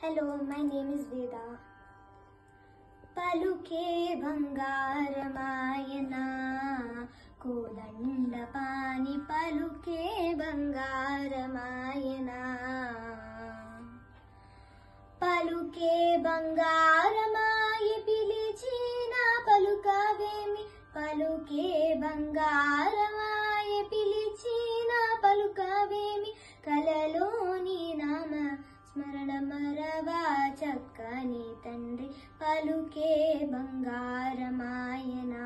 Hello, my name is Veda. పలుకే బంగారమాయనా కోదండపాని పలుకే బంగారమాయనా పలుకే బంగారమాయి పిలిచిన పలుకవేమి పలుకే బంగారమాయి పిలిచిన పలుకవేమి కలలోని నామ స్మరణ మరవా చక్కని తండ్రి పలుకే బంగారమాయనా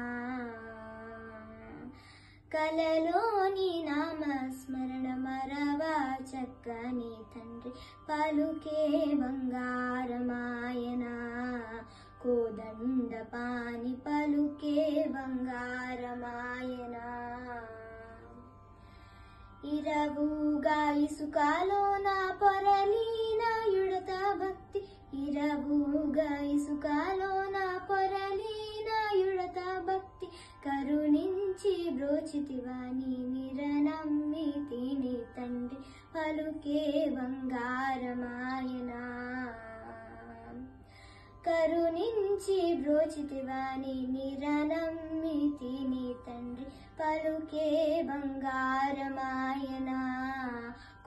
కలలోని నామ స్మరణ మరవా చక్కని తండ్రి పలుకే బంగారమాయనా కోదండపాని పలుకే బంగారమాయనా ఇరవుగా ఇసుకలోన పొరలిన యుడత భక్తి ఇరవుగా ఇసుకలోన పొరలిన యుడత భక్తి కరుణించి బ్రోచితివాని నిరనమ్మితిని తండ్రి పలుకే బంగారమాయనా కరుణించి బ్రోచితివాని నిరనమ్మితిని తండ్రి పలుకే బంగారమాయనా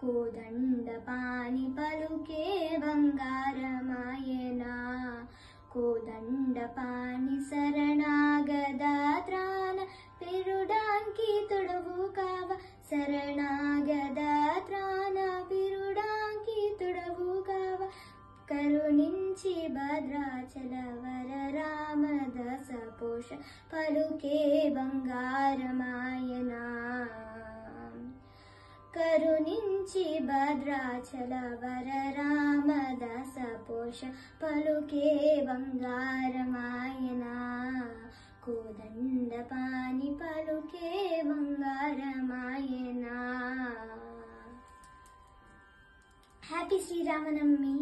కోదండపాని పలుకే బంగారమాయనా కోదండపాని శరణాగదాత్రాన పెరుడాంకి తొడవు కావ శరణాగదాత్రాన పెరుడాంకి తొడవు కావ కరుణించి భద్రాచల వర రామదాస పోష పలుకే బంగారమాయనా కరుణించి భద్రాచల వర రామదాస పోష పలుకే బంగారమాయనా కోదండపాని పలుకే బంగారమాయనా. హ్యాపీ శ్రీరామనవమి.